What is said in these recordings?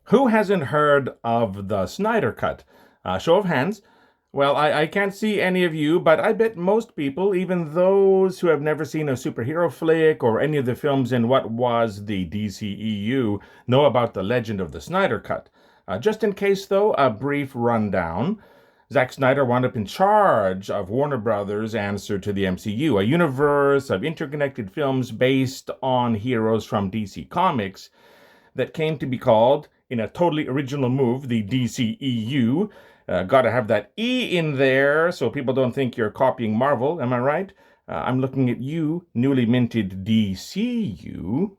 Who hasn't heard of the Snyder Cut? Show of hands. Well, I can't see any of you, but I bet most people, even those who have never seen a superhero flick or any of the films in what was the DCEU, know about the legend of the Snyder Cut. Just in case, though, a brief rundown. Zack Snyder wound up in charge of Warner Brothers' answer to the MCU, a universe of interconnected films based on heroes from DC Comics that came to be called, in a totally original move, the DCEU. Gotta have that E in there so people don't think you're copying Marvel, am I right? I'm looking at you, newly minted DCU.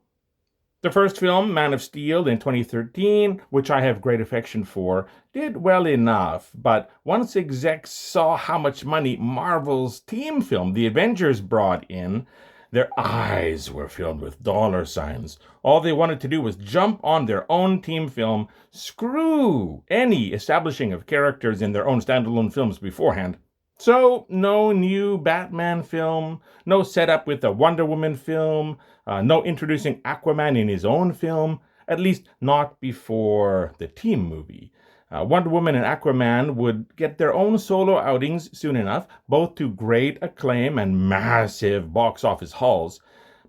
The first film, Man of Steel, in 2013, which I have great affection for, did well enough, but once execs saw how much money Marvel's team film, The Avengers, brought in, their eyes were filled with dollar signs. All they wanted to do was jump on their own team film, screw any establishing of characters in their own standalone films beforehand. So, no new Batman film, no setup with a Wonder Woman film, no introducing Aquaman in his own film, at least not before the team movie. Wonder Woman and Aquaman would get their own solo outings soon enough, both to great acclaim and massive box office hauls.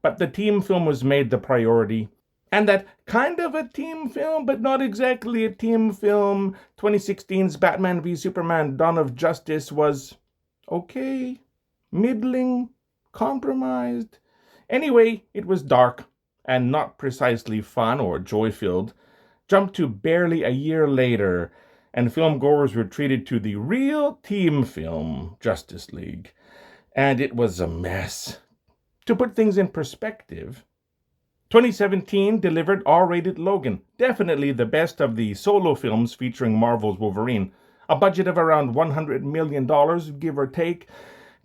But the team film was made the priority. And that kind of a team film, but not exactly a team film, 2016's Batman v Superman Dawn of Justice was okay, middling, compromised. Anyway, it was dark and not precisely fun or joy-filled. Jump to barely a year later, and filmgoers were treated to the real team film, Justice League. And it was a mess. To put things in perspective, 2017 delivered R-rated Logan, definitely the best of the solo films featuring Marvel's Wolverine. A budget of around $100 million, give or take,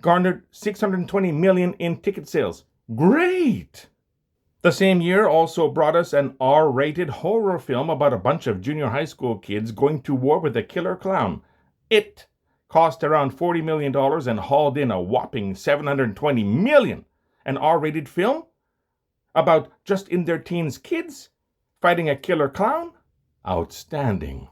garnered $620 million in ticket sales. Great! The same year also brought us an R-rated horror film about a bunch of junior high school kids going to war with a killer clown. It cost around $40 million and hauled in a whopping $720 million. An R-rated film about just in their teens kids fighting a killer clown? Outstanding.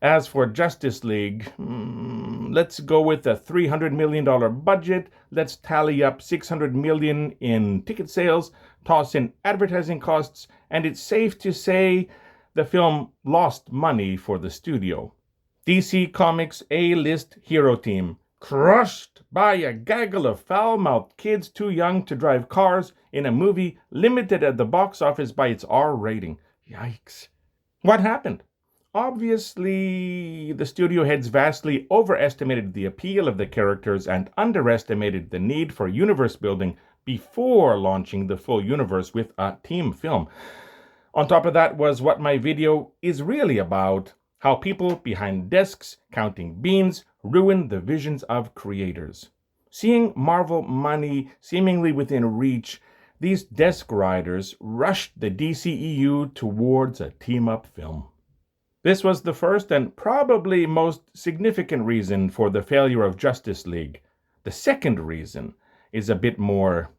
As for Justice League, let's go with a $300 million budget. Let's tally up $600 million in ticket sales, toss in advertising costs, and it's safe to say the film lost money for the studio. DC Comics A-list hero team, crushed by a gaggle of foul-mouthed kids too young to drive cars in a movie limited at the box office by its R rating. Yikes. What happened? Obviously, the studio heads vastly overestimated the appeal of the characters and underestimated the need for universe building before launching the full universe with a team film. On top of that was what my video is really about: how people behind desks counting beans ruin the visions of creators. Seeing Marvel money seemingly within reach, these desk riders rushed the DCEU towards a team-up film. This was the first and probably most significant reason for the failure of Justice League. The second reason is a bit more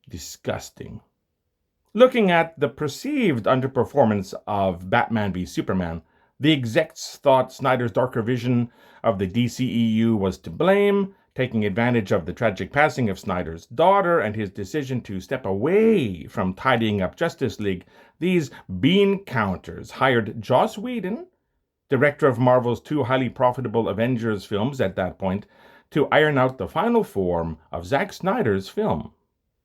disgusting. Looking at the perceived underperformance of Batman v Superman, the execs thought Snyder's darker vision of the DCEU was to blame, taking advantage of the tragic passing of Snyder's daughter and his decision to step away from tidying up Justice League. These bean counters hired Joss Whedon, director of Marvel's two highly profitable Avengers films at that point, to iron out the final form of Zack Snyder's film.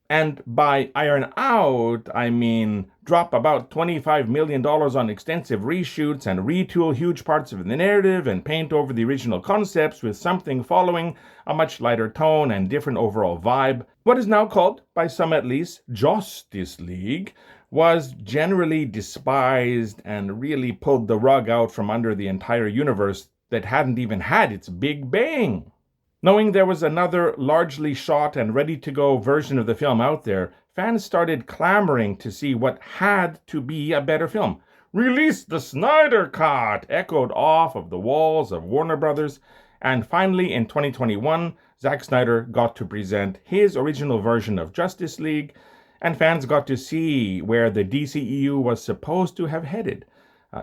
And by iron out, I mean drop about $25 million on extensive reshoots and retool huge parts of the narrative and paint over the original concepts with something following a much lighter tone and different overall vibe. What is now called, by some at least, Justice League, was generally despised and really pulled the rug out from under the entire universe that hadn't even had its big bang. Knowing there was another largely shot and ready-to-go version of the film out there, fans started clamoring to see what had to be a better film. "Release the Snyder Cut!" echoed off of the walls of Warner Brothers, and finally in 2021, Zack Snyder got to present his original version of Justice League, and fans got to see where the DCEU was supposed to have headed.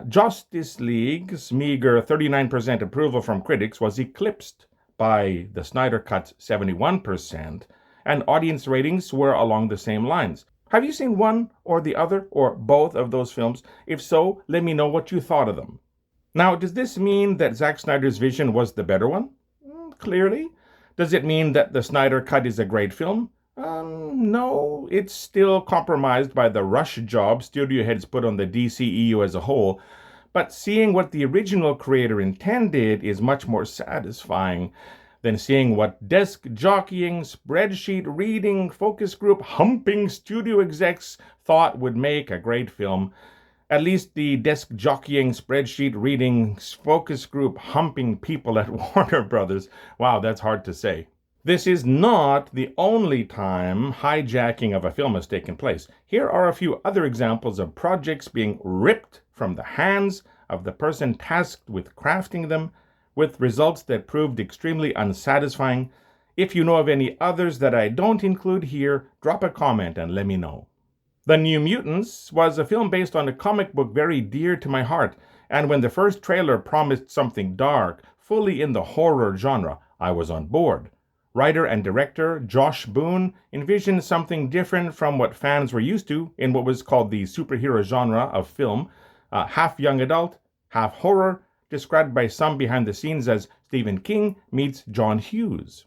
Justice League's meager 39% approval from critics was eclipsed by the Snyder Cut's 71%, and audience ratings were along the same lines. Have you seen one or the other or both of those films? If so, let me know what you thought of them. Now, does this mean that Zack Snyder's vision was the better one? Clearly. Does it mean that the Snyder Cut is a great film? No, it's still compromised by the rush job studio heads put on the DCEU as a whole, but seeing what the original creator intended is much more satisfying than seeing what desk jockeying, spreadsheet reading, focus group humping studio execs thought would make a great film. At least the desk jockeying, spreadsheet reading, focus group humping people at Warner Brothers. Wow, that's hard to say. This is not the only time hijacking of a film has taken place. Here are a few other examples of projects being ripped from the hands of the person tasked with crafting them, with results that proved extremely unsatisfying. If you know of any others that I don't include here, drop a comment and let me know. The New Mutants was a film based on a comic book very dear to my heart, and when the first trailer promised something dark, fully in the horror genre, I was on board. Writer and director Josh Boone envisioned something different from what fans were used to in what was called the superhero genre of film, half young adult, half horror, described by some behind the scenes as Stephen King meets John Hughes.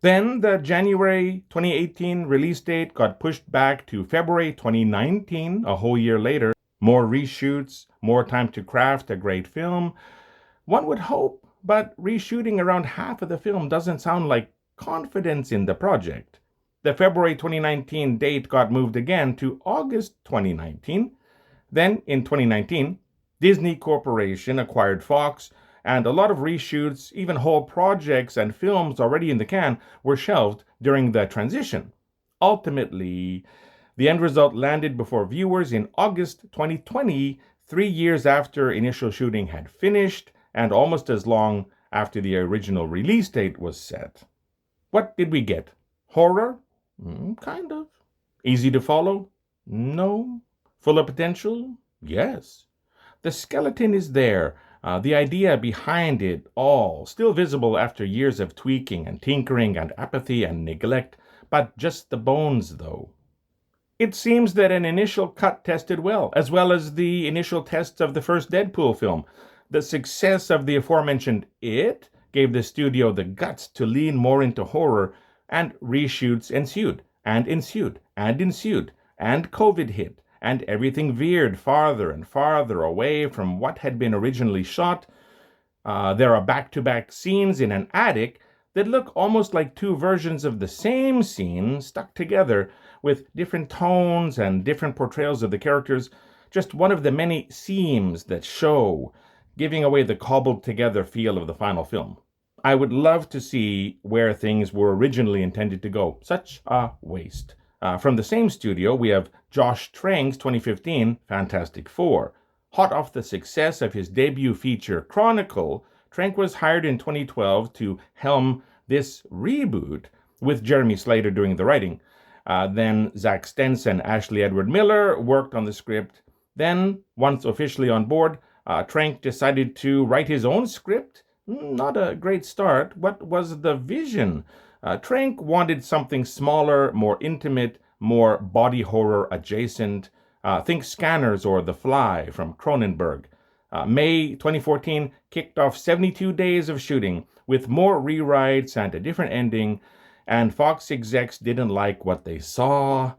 Then the January 2018 release date got pushed back to February 2019, a whole year later. More reshoots, more time to craft a great film. One would hope, but reshooting around half of the film doesn't sound like confidence in the project. The February 2019 date got moved again to August 2019. Then, in 2019, Disney Corporation acquired Fox, and a lot of reshoots, even whole projects and films already in the can, were shelved during the transition. Ultimately, the end result landed before viewers in August 2020, 3 years after initial shooting had finished, and almost as long after the original release date was set. What did we get? Horror? Kind of. Easy to follow? No. Full of potential? Yes. The skeleton is there, the idea behind it all, still visible after years of tweaking and tinkering and apathy and neglect, but just the bones, though. It seems that an initial cut tested well as the initial tests of the first Deadpool film. The success of the aforementioned It gave the studio the guts to lean more into horror, and reshoots ensued, and ensued, and ensued, and COVID hit, and everything veered farther and farther away from what had been originally shot. There are back-to-back scenes in an attic that look almost like two versions of the same scene stuck together with different tones and different portrayals of the characters, just one of the many seams that show, giving away the cobbled-together feel of the final film. I would love to see where things were originally intended to go. Such a waste. From the same studio, we have Josh Trank's 2015 Fantastic Four. Hot off the success of his debut feature Chronicle, Trank was hired in 2012 to helm this reboot, with Jeremy Slater doing the writing. Then Zach Stentz and Ashley Edward Miller worked on the script. Then, once officially on board, Trank decided to write his own script. Not a great start. What was the vision? Trank wanted something smaller, more intimate, more body horror adjacent. Think Scanners or The Fly from Cronenberg. May 2014 kicked off 72 days of shooting with more rewrites and a different ending, and Fox execs didn't like what they saw.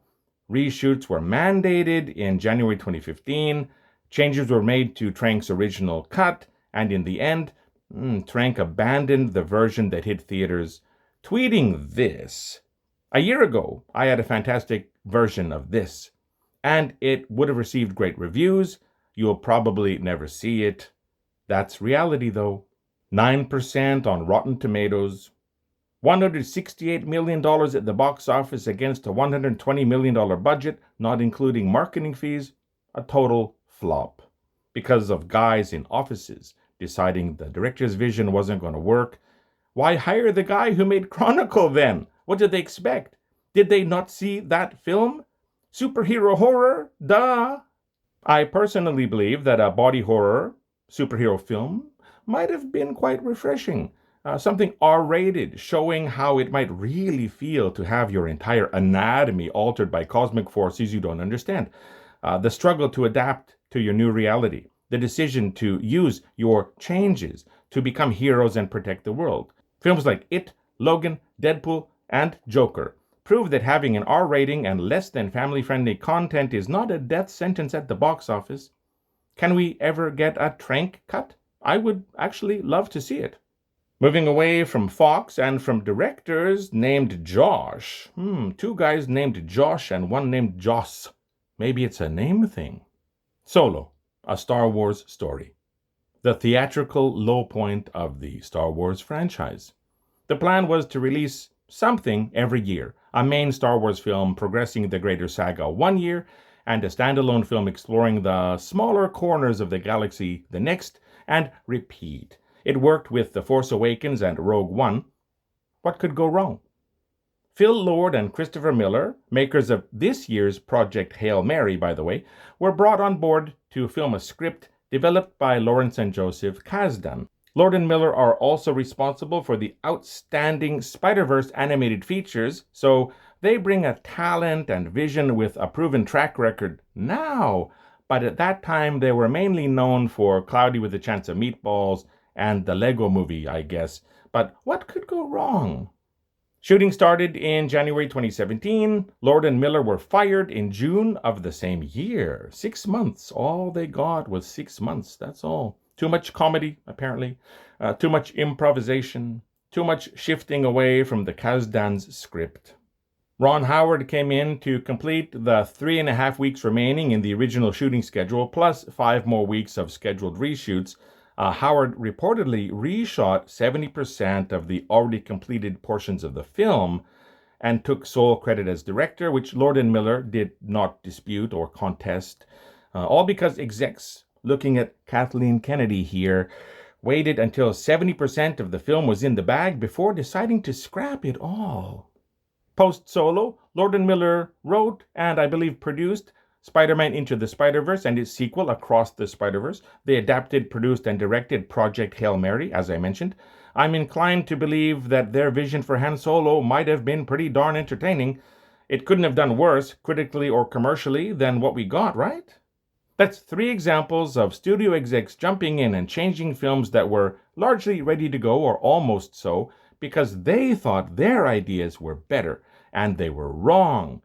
Reshoots were mandated in January 2015. Changes were made to Trank's original cut, and in the end, Trank abandoned the version that hit theaters, tweeting this: "A year ago, I had a fantastic version of this, and it would have received great reviews. You'll probably never see it. That's reality, though." 9% on Rotten Tomatoes. $168 million at the box office against a $120 million budget, not including marketing fees. A total flop. Because of guys in offices deciding the director's vision wasn't going to work. Why hire the guy who made Chronicle then? What did they expect? Did they not see that film? Superhero horror? Duh! I personally believe that a body horror superhero film might have been quite refreshing. Something R rated, showing how it might really feel to have your entire anatomy altered by cosmic forces you don't understand. The struggle to adapt to your new reality, the decision to use your changes to become heroes and protect the world. Films like It, Logan, Deadpool, and Joker prove that having an R rating and less than family friendly content is not a death sentence at the box office. Can we ever get a Trank cut? I would actually love to see it. Moving away from Fox and from directors named Josh. Two guys named Josh and one named Joss. Maybe it's a name thing. Solo, a Star Wars story. The theatrical low point of the Star Wars franchise. The plan was to release something every year, a main Star Wars film progressing the greater saga one year, and a standalone film exploring the smaller corners of the galaxy the next, and repeat. It worked with The Force Awakens and Rogue One. What could go wrong? Phil Lord and Christopher Miller, makers of this year's Project Hail Mary, by the way, were brought on board to film a script developed by Lawrence and Joseph Kasdan. Lord and Miller are also responsible for the outstanding Spider-Verse animated features, so they bring a talent and vision with a proven track record now, but at that time they were mainly known for Cloudy with a Chance of Meatballs and the Lego Movie, I guess. But what could go wrong? Shooting started in January 2017. Lord and Miller were fired in June of the same year. 6 months. All they got was 6 months. That's all. Too much comedy, apparently. Too much improvisation. Too much shifting away from the Kasdan's script. Ron Howard came in to complete the 3.5 weeks remaining in the original shooting schedule, plus 5 more weeks of scheduled reshoots. Howard reportedly reshot 70% of the already completed portions of the film and took sole credit as director, which Lord and Miller did not dispute or contest, all because execs, looking at Kathleen Kennedy here, waited until 70% of the film was in the bag before deciding to scrap it all. Post-Solo, Lord and Miller wrote and I believe produced Spider-Man Into the Spider-Verse and its sequel, Across the Spider-Verse. They adapted, produced, and directed Project Hail Mary, as I mentioned. I'm inclined to believe that their vision for Han Solo might have been pretty darn entertaining. It couldn't have done worse, critically or commercially, than what we got, right? That's 3 examples of studio execs jumping in and changing films that were largely ready to go, or almost so, because they thought their ideas were better, and they were wrong.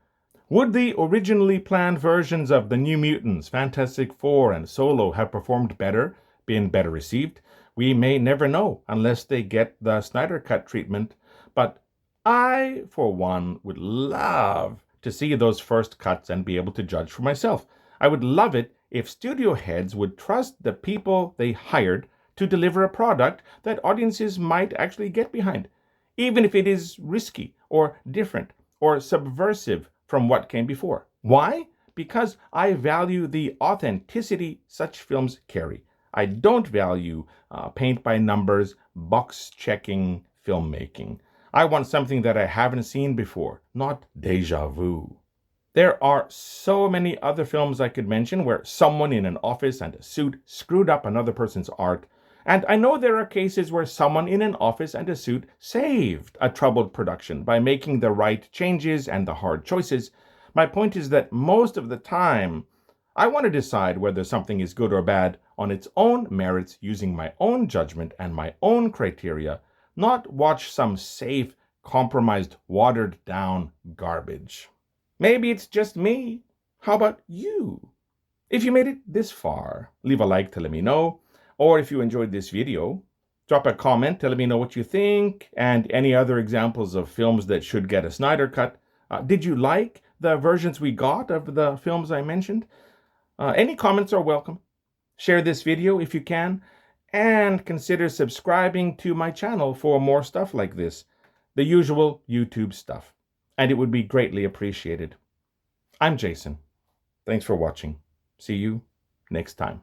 Would the originally planned versions of The New Mutants, Fantastic Four, and Solo have performed better, been better received? We may never know unless they get the Snyder Cut treatment. But I, for one, would love to see those first cuts and be able to judge for myself. I would love it if studio heads would trust the people they hired to deliver a product that audiences might actually get behind, even if it is risky or different or subversive from what came before. Why? Because I value the authenticity such films carry. I don't value paint by numbers, box checking filmmaking. I want something that I haven't seen before, not deja vu. There are so many other films I could mention where someone in an office and a suit screwed up another person's art. And I know there are cases where someone in an office and a suit saved a troubled production by making the right changes and the hard choices. My point is that most of the time, I want to decide whether something is good or bad on its own merits using my own judgment and my own criteria, not watch some safe, compromised, watered-down garbage. Maybe it's just me. How about you? If you made it this far, leave a like to let me know. Or if you enjoyed this video, drop a comment to let me know what you think and any other examples of films that should get a Snyder Cut. Did you like the versions we got of the films I mentioned? Any comments are welcome. Share this video if you can, and consider subscribing to my channel for more stuff like this, the usual YouTube stuff, and it would be greatly appreciated. I'm Jason. Thanks for watching. See you next time.